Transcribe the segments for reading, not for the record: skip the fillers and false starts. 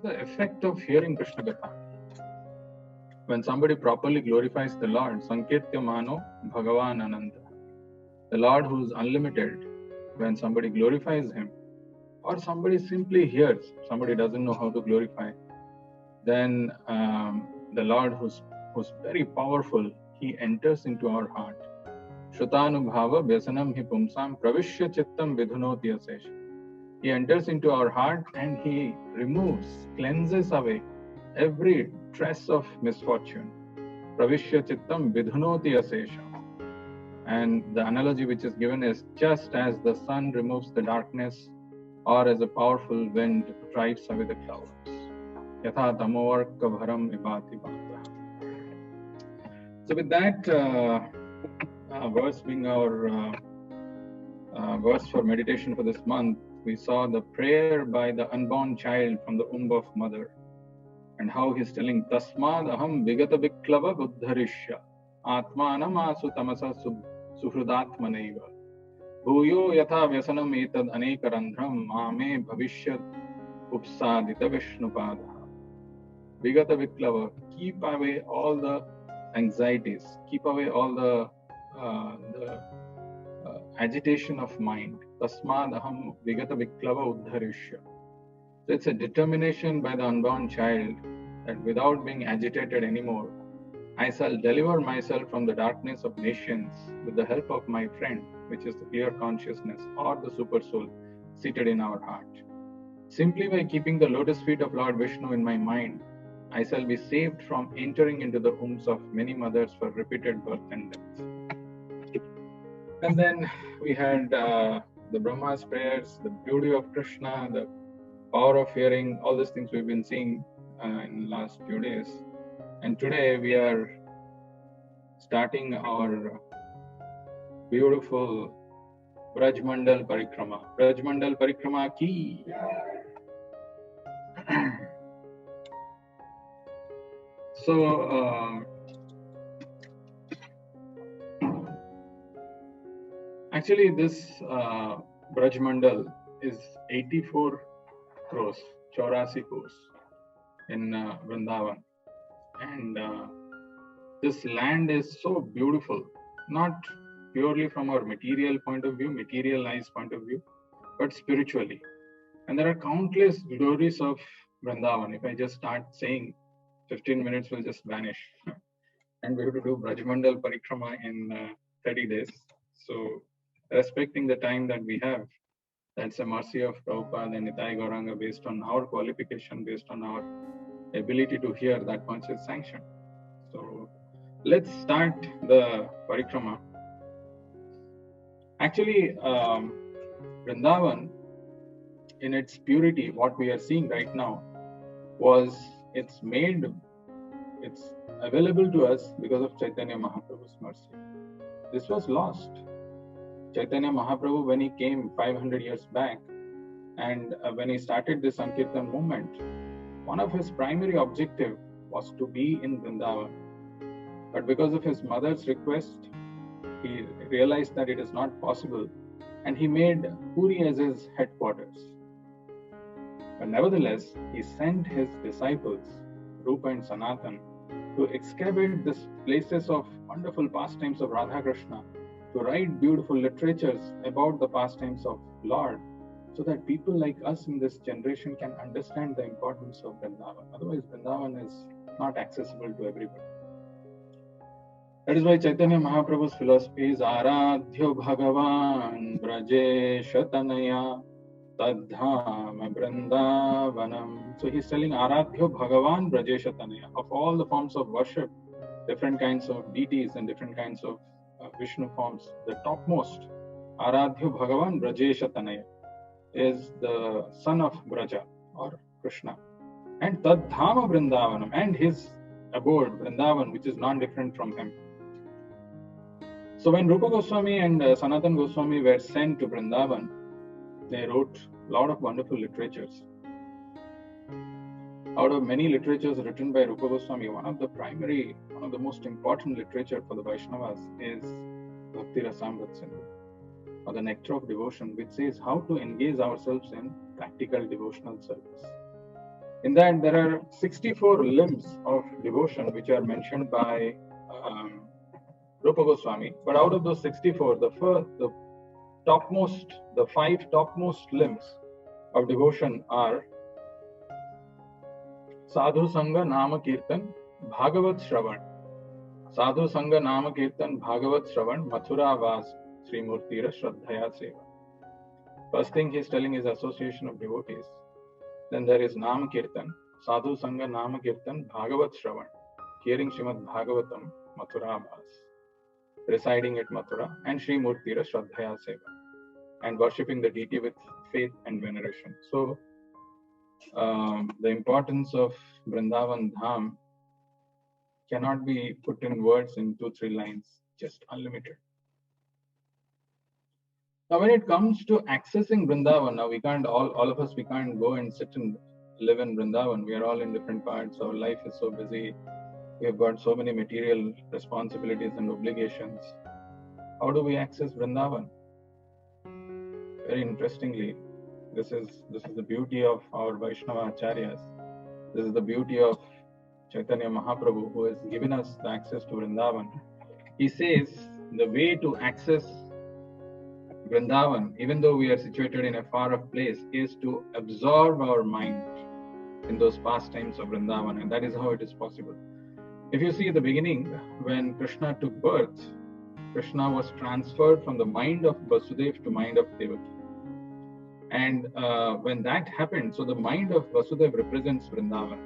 the effect of hearing Krishna Katha. When somebody properly glorifies the Lord, Sanketya Mano Bhagavan Ananta, the Lord who is unlimited, when somebody glorifies him, or somebody simply hears, somebody doesn't know how to glorify, then the Lord who's very powerful, he enters into our heart. Shrutanubhava Vyasanam hi pumsam pravishya chittam vidhunoti asesh. He enters into our heart and he removes, cleanses away every trace of misfortune. Pravishya chittam vidhunoti asesha. And the analogy which is given is just as the sun removes the darkness, or as a powerful wind drives away the clouds. Yatha tamovarka bharam vibhati bhata. So with that verse being our verse for meditation for this month, we saw the prayer by the unborn child from the womb of mother, and how he's telling Tasmad aham vigata viklava buddharishya atmanam asu tamasa suhrudatmanaiva bhuyo yatha vyasanam etad anekarandhram mame bhavishyat upsadita vishnupada. Vigata viklava, keep away all the anxieties, keep away all the agitation of mind. Tasmad aham vigata viklava uddharishya. So it's a determination by the unborn child that without being agitated anymore, I shall deliver myself from the darkness of nations with the help of my friend, which is the clear consciousness or the super soul seated in our heart. Simply by keeping the lotus feet of Lord Vishnu in my mind, I shall be saved from entering into the wombs of many mothers for repeated birth and death. And then we had the Brahma's prayers, the beauty of Krishna, the power of hearing, all these things we've been seeing in the last few days. And today we are starting our beautiful Brajmandal Parikrama. Brajmandal Parikrama ki. So, actually this Brajmandal is 84 crores, 84 crores in Vrindavan. And this land is so beautiful, not purely from our material point of view, materialized point of view, but spiritually. And there are countless glories of Vrindavan. If I just start saying, 15 minutes will just vanish. And we have to do Brajmandal Parikrama in 30 days. So, respecting the time that we have, that's a mercy of Prabhupada and Nitai Gauranga based on our qualification, based on our ability to hear that much is sanctioned. So, let's start the Parikrama. Actually, Vrindavan, in its purity, what we are seeing right now, it's available to us because of Chaitanya Mahaprabhu's mercy. This was lost. Chaitanya Mahaprabhu, when he came 500 years back, and when he started this Sankirtan movement, one of his primary objective was to be in Vrindavan. But because of his mother's request, he realized that it is not possible, and he made Puri as his headquarters. But nevertheless, he sent his disciples, Rupa and Sanatan, to excavate these places of wonderful pastimes of Radha Krishna, to write beautiful literatures about the pastimes of Lord, so that people like us in this generation can understand the importance of Vrindavan. Otherwise, Vrindavan is not accessible to everybody. That is why Chaitanya Mahaprabhu's philosophy is Aradhyo Bhagavan Brajesha Tanaya Tadhama Vrindavanam. So he's telling Aradhyo Bhagavan Brajesha Tanaya. Of all the forms of worship, different kinds of deities and different kinds of Vishnu forms, the topmost, Aradhyo Bhagavan Brajesha Tanaya, is the son of Braja or Krishna. And Tadhama Vrindavanam, and his abode, Vrindavan, which is non-different from him. So when Rupa Goswami and Sanatan Goswami were sent to Vrindavan, they wrote a lot of wonderful literatures. Out of many literatures written by Rupa Goswami, one of the most important literature for the Vaishnavas is Bhakti Rasamrita Sindhu, or the Nectar of Devotion, which says how to engage ourselves in practical devotional service. In that, there are 64 limbs of devotion which are mentioned by Rupa Goswami. But out of those 64, the five topmost limbs of devotion are Sadhu Sangha Nama Kirtan Bhagavat Shravan. Sadhu Sangha Nama Kirtan Bhagavat Shravan Mathura Vas Sri Murtira Shraddhaya Seva. First thing he is telling is association of devotees. Then there is Nama Kirtan, Sadhu Sangha Nama Kirtan Bhagavat Shravan, hearing Srimad Bhagavatam Mathura Vas, residing at Mathura, and Sri Murtira Shraddhaya Seva, and worshipping the deity with faith and veneration. So, the importance of Vrindavan Dham cannot be put in words in 2-3 lines, just unlimited. Now, when it comes to accessing Vrindavan, now we can't, all of us, we can't go and sit and live in Vrindavan. We are all in different parts. Our life is so busy. We have got so many material responsibilities and obligations. How do we access Vrindavan? Very interestingly, this is the beauty of our Vaishnava Acharyas. This is the beauty of Chaitanya Mahaprabhu, who has given us the access to Vrindavan. He says the way to access Vrindavan, even though we are situated in a far-off place, is to absorb our mind in those pastimes of Vrindavan, and that is how it is possible. If you see at the beginning, when Krishna took birth, Krishna was transferred from the mind of Vasudev to mind of Devaki. And when that happened, so the mind of Vasudev represents Vrindavan.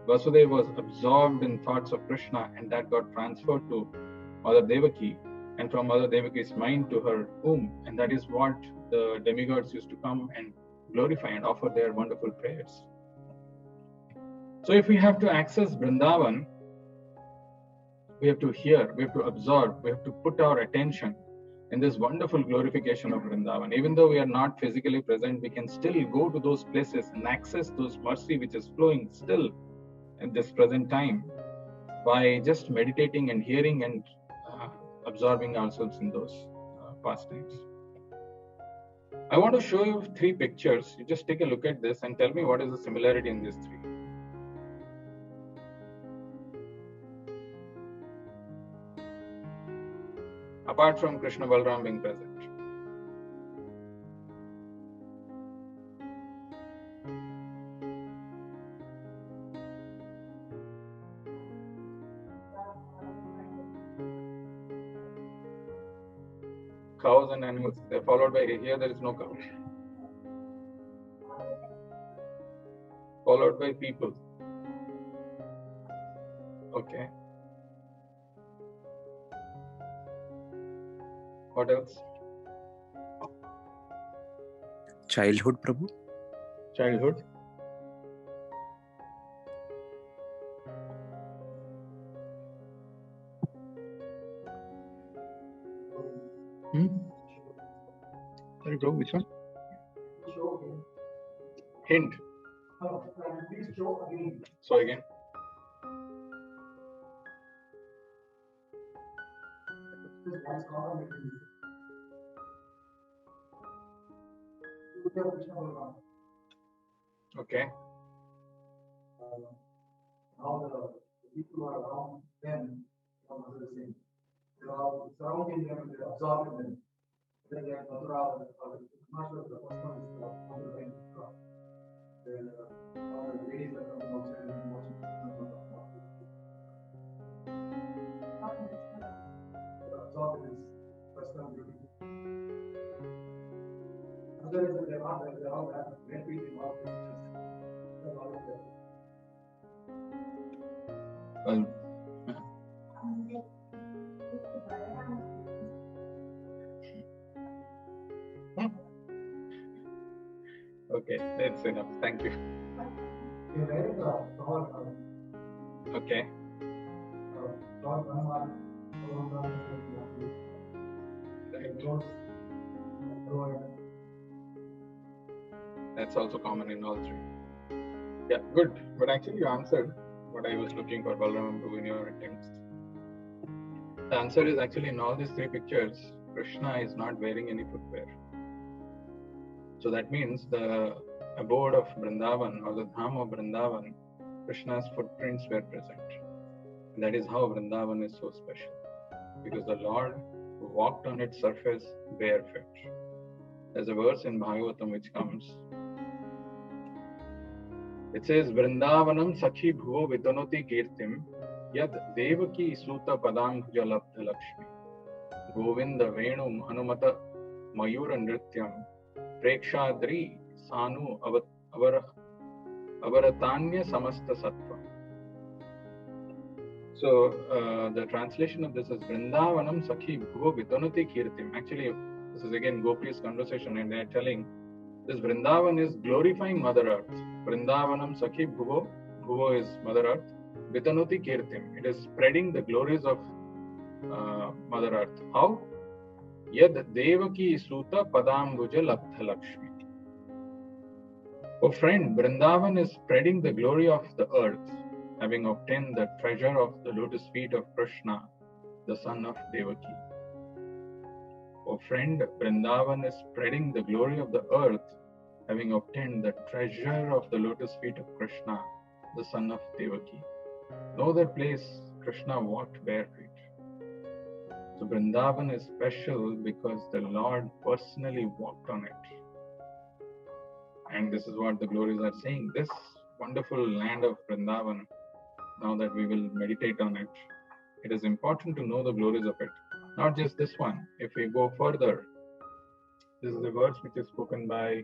Vasudev was absorbed in thoughts of Krishna, and that got transferred to Mother Devaki, and from Mother Devaki's mind to her womb. And that is what the demigods used to come and glorify and offer their wonderful prayers. So if we have to access Vrindavan, we have to hear, we have to absorb, we have to put our attention in this wonderful glorification of Vrindavan. Even though we are not physically present, we can still go to those places and access those mercy which is flowing still in this present time by just meditating and hearing and absorbing ourselves in those pastimes. I want to show you 3 pictures. You just take a look at this and tell me what is the similarity in these 3. Apart from Krishna Balram being present. Cows and animals, they're followed by, here there is no cow. Followed by people. Okay. What else? Childhood, Prabhu. Childhood. Sorry, bro, which one? Hint. So again. Okay. Now the people are around them, the same. They are surrounding them, they are absorbing them. Then like Mathura, not sure the first one is the then all the ladies are coming outside and watching. Absorbing this personal beauty. Other is that they all have great beauty, all pictures. Well, okay, that's enough. Thank you. Okay. That's also common in all 3. Yeah, good. But actually you answered what I was looking for, Balram, in your attempts. The answer is actually in all these 3 pictures, Krishna is not wearing any footwear. So that means the abode of Vrindavan or the Dham of Vrindavan, Krishna's footprints were present. And that is how Vrindavan is so special, because the Lord walked on its surface barefoot. There's a verse in Bhagavatam which comes. It says, Vrindavanam Sakhi Bhuvo Vitanoti Kirtim Yad Devaki Suta Padam Jalabdha Lakshmi Govinda Venum Anumata Mayura Nrityam Prekshadri Sanu Avaratanya Samasta Sattva. So the translation of this is Vrindavanam Sakhi Bhuvo Vitanoti Kirtim. Actually, this is again Gopi's conversation, and they are telling this Vrindavan is glorifying Mother Earth. Vrindavanam Sakhi Bhuvo, Bhuvo is Mother Earth. Vitanoti Kirtim, it is spreading the glories of Mother Earth. How? Yad Devaki Suta Padambuja Labdha Lakshmi. Oh friend, Vrindavan is spreading the glory of the earth, having obtained the treasure of the lotus feet of Krishna, the son of Devaki. Oh friend, Vrindavan is spreading the glory of the earth, having obtained the treasure of the lotus feet of Krishna, the son of Devaki. No other place Krishna walked barefoot. So Vrindavan is special because the Lord personally walked on it. And this is what the glories are saying. This wonderful land of Vrindavan, now that we will meditate on it, it is important to know the glories of it. Not just this one. If we go further, this is a verse which is spoken by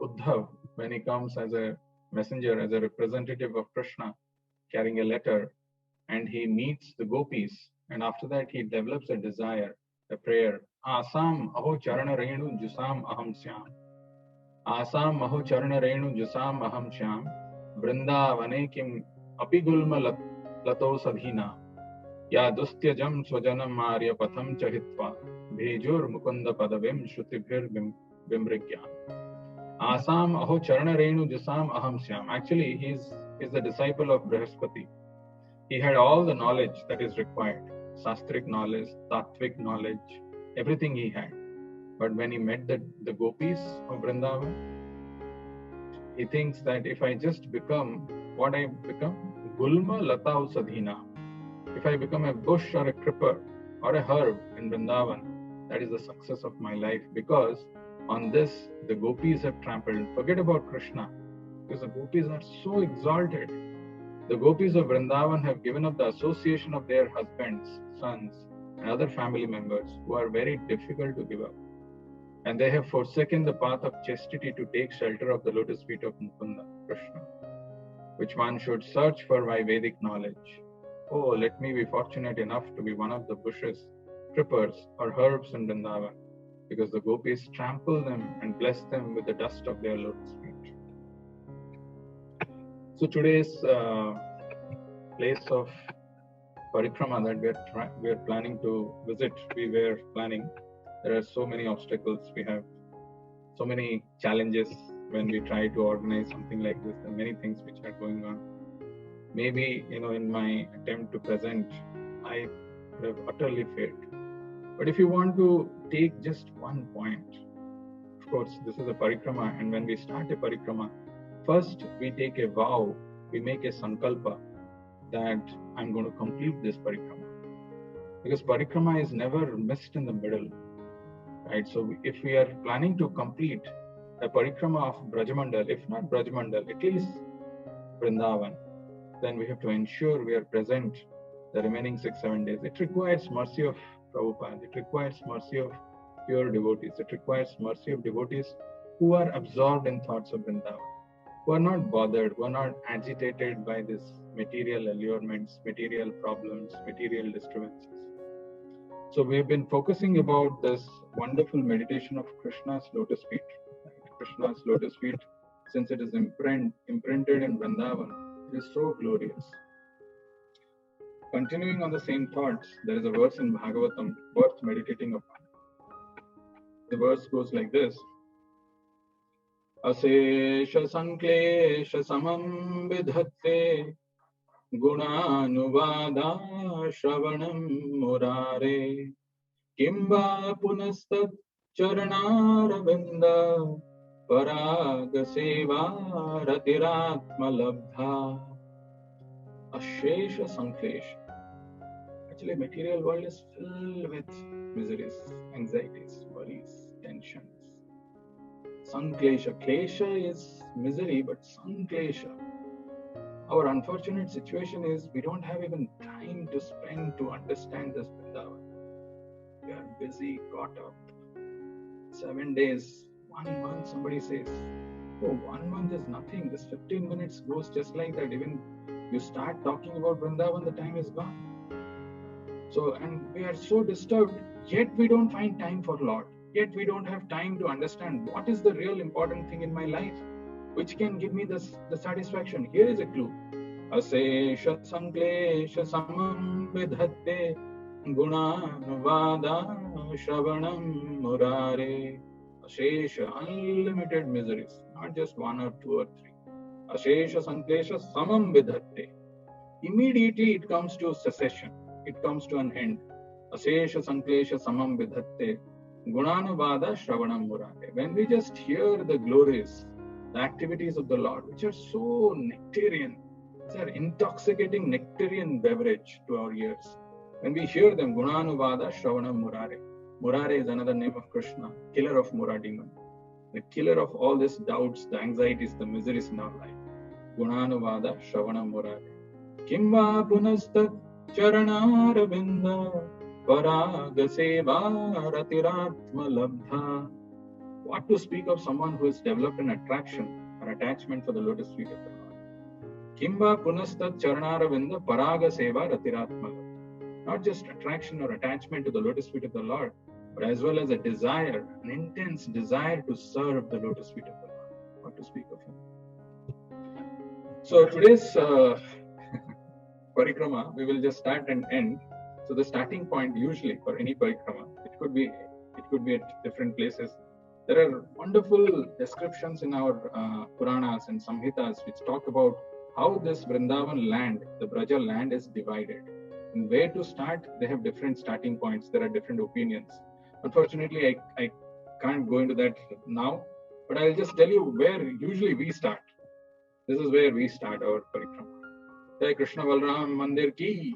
Uddhav when he comes as a messenger, as a representative of Krishna, carrying a letter, and he meets the gopis, and after that he develops a desire, a prayer. Asam aho charana renu jusam aham syam. Asam aho charana renu jusam aham syam. Vrindavane kim apigulma lato sadhina. Ya dustyajam swajanam arya patham chahitva. Bhejur mukunda padavim shrutibhir bimbrigyan. Asam aho charana renu jusam aham syam. Actually, he is the disciple of Brihaspati. He had all the knowledge that is required. Sastric knowledge, Tattvic knowledge, everything he had. But when he met the gopis of Vrindavan, he thinks that if I just become what I become, Gulma Lata Usadhina, if I become a bush or a creeper or a herb in Vrindavan, that is the success of my life, because on this the gopis have trampled. Forget about Krishna, because the gopis are so exalted. The gopis of Vrindavan have given up the association of their husbands, sons, and other family members who are very difficult to give up. And they have forsaken the path of chastity to take shelter of the lotus feet of Mukunda, Krishna, which one should search for by Vedic knowledge. Oh, let me be fortunate enough to be one of the bushes, creepers, or herbs in Vrindavan, because the gopis trample them and bless them with the dust of their lotus feet. So today's place of parikrama that we are planning to visit, there are so many obstacles. We have so many challenges when we try to organize something like this, and many things which are going on. Maybe, in my attempt to present, I would have utterly failed. But if you want to take just one point, of course, this is a parikrama, and when we start a parikrama, first we take a vow, we make a sankalpa that I'm going to complete this parikrama. Because parikrama is never missed in the middle, right? So if we are planning to complete a parikrama of Brajamandal, if not Brajamandal, at least Vrindavan, then we have to ensure we are present the remaining 6-7 days. It requires mercy of Prabhupada. It requires mercy of pure devotees. It requires mercy of devotees who are absorbed in thoughts of Vrindavan, who are not bothered, who are not agitated by this material allurements, material problems, material disturbances. So we've been focusing about this wonderful meditation of Krishna's lotus feet. Krishna's lotus feet, since it is imprinted in Vrindavan, it is so glorious. Continuing on the same thoughts, there is a verse in Bhagavatam worth meditating upon. The verse goes like this. Asesha sanklesha samam vidhatte gunanuvada shravanam murare kimba punastat Charanaravinda Paraga Seva Ratiratma Labdha Ashesha Sanklesha. Actually, material world is filled with miseries, anxieties, worries, tensions. Sanklesha. Klesha is misery, but Sanklesha. Our unfortunate situation is we don't have even time to spend to understand this Vrindavan. We are busy, caught up. 7 days, 1 month, somebody says, oh, 1 month is nothing. This 15 minutes goes just like that. Even you start talking about Vrindavan, the time is gone. So, and we are so disturbed, yet we don't find time for Lord. Yet we don't have time to understand what is the real important thing in my life, which can give me the satisfaction. Here is a clue. Asesha sanklesha samam vidhatte gunanuvada shravanam murare. Asesha, unlimited miseries, not just 1 or 2 or 3. Asesha sanklesha samam vidhatte. Immediately it comes to cessation. It comes to an end. Asesha sanklesha samam vidhatte gunanuvada shravanam murare. When we just hear the glories, the activities of the Lord, which are so nectarian, it's an intoxicating nectarian beverage to our ears. When we hear them, Gunanuvada Shravanam Murare. Murare is another name of Krishna, killer of Mura demon, the killer of all these doubts, the anxieties, the miseries in our life. Gunanuvada Shravanam Murare. Kimva Punastat Charanaravinda Paraga Seva Ratiratma Labdha. What to speak of someone who has developed an attraction or attachment for the lotus feet of the Lord? Kimva Punastat Charanaravinda Paraga Seva Ratiratma. Not just attraction or attachment to the lotus feet of the Lord, but as well as a desire, an intense desire to serve the lotus feet of the Lord. What to speak of him? So today's parikrama, we will just start and end. So the starting point usually for any parikrama, it could be at different places. There are wonderful descriptions in our Puranas and Samhitas which talk about how this Vrindavan land, the Braja land, is divided. And where to start, they have different starting points. There are different opinions. Unfortunately, I can't go into that now, but I'll just tell you where usually we start. This is where we start our parikrama. Jai Krishna Balram Mandir ki.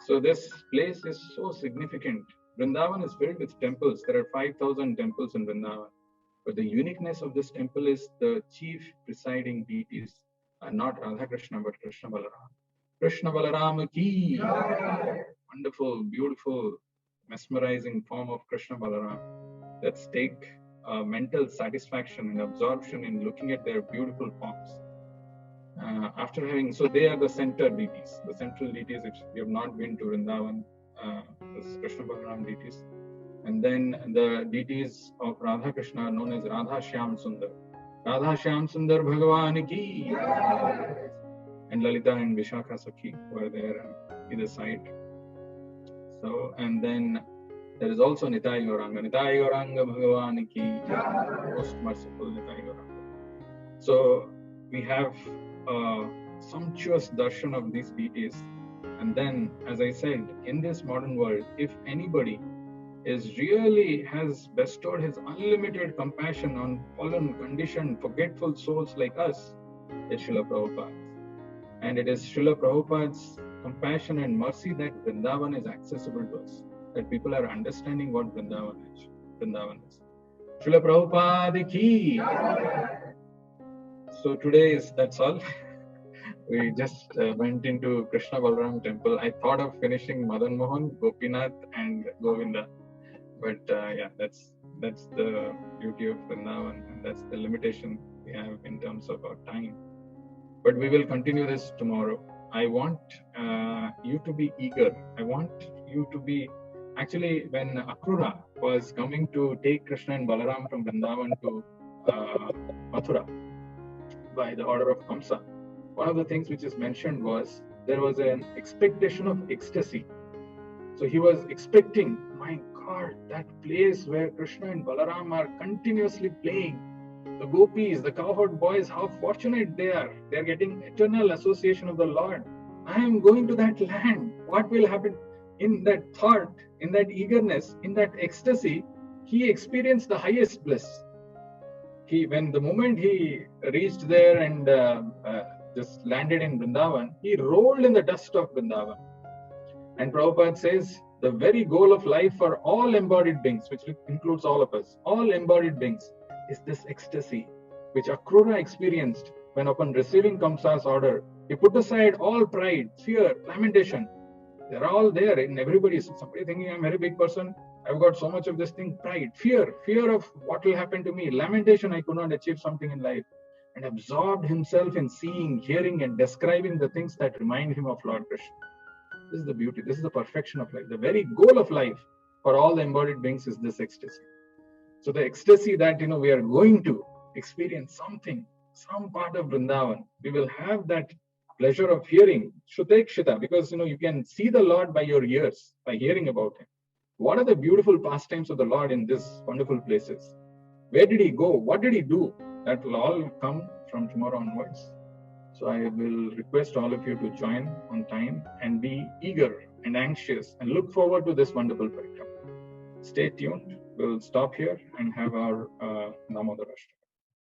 So this place is so significant. Vrindavan is filled with temples. There are 5,000 temples in Vrindavan. But the uniqueness of this temple is the chief presiding deities are not Radha Krishna, but Krishna Balaram. Krishna Balaram ki. Wonderful, beautiful, mesmerizing form of Krishna Balaram. Let's take mental satisfaction and absorption in looking at their beautiful forms. After having, so they are the center deities, the central deities. If you have not been to Vrindavan, this Krishna Balaram deities. And then the deities of Radha Krishna are known as Radha Shyam Sundar. Radha Shyam Sundar Bhagavan ki. And Lalita and Vishakha Sakhi were there on either side. So, and then there is also Nitai Gauranga. Nitai Gauranga Bhagavan ki. Most merciful Nitai Gauranga. So we have a sumptuous darshan of these deities. And then, as I said, in this modern world, if anybody has bestowed his unlimited compassion on fallen, conditioned, forgetful souls like us, it's Srila Prabhupada. And it is Srila Prabhupada's compassion and mercy that Vrindavan is accessible to us, that people are understanding what Vrindavan is. Srila Prabhupada ki. So today that's all. We just went into Krishna Balaram temple. I thought of finishing Madan Mohan, Gopinath and Govinda. But yeah, that's the beauty of Vrindavan, and that's the limitation we have in terms of our time. But we will continue this tomorrow. I want you to be eager. I want you to be... Actually, when Akrura was coming to take Krishna and Balaram from Vrindavan to Mathura by the order of Kamsa, one of the things which is mentioned was there was an expectation of ecstasy. So he was expecting, my God, that place where Krishna and Balaram are continuously playing. The gopis, the cowherd boys, how fortunate they are. They are getting eternal association of the Lord. I am going to that land. What will happen? In that thought, in that eagerness, in that ecstasy, he experienced the highest bliss. When the moment he reached there and just landed in Vrindavan, he rolled in the dust of Vrindavan. And Prabhupada says, the very goal of life for all embodied beings, which includes all of us, all embodied beings, is this ecstasy, which Akrura experienced when upon receiving Kamsa's order, he put aside all pride, fear, lamentation. They're all there in everybody. Somebody thinking, I'm a very big person, I've got so much of this thing, pride, fear of what will happen to me, lamentation, I could not achieve something in life, and absorbed himself in seeing, hearing, and describing the things that remind him of Lord Krishna. This is the beauty, this is the perfection of life. The very goal of life for all the embodied beings is this ecstasy. So the ecstasy that we are going to experience something, some part of Vrindavan, we will have that pleasure of hearing Shrutekshita, because you can see the Lord by your ears, by hearing about him. What are the beautiful pastimes of the Lord in these wonderful places? Where did he go? What did he do? That will all come from tomorrow onwards. So I will request all of you to join on time and be eager and anxious and look forward to this wonderful parikrama. Stay tuned. We'll stop here and have our Damodar Ashtam.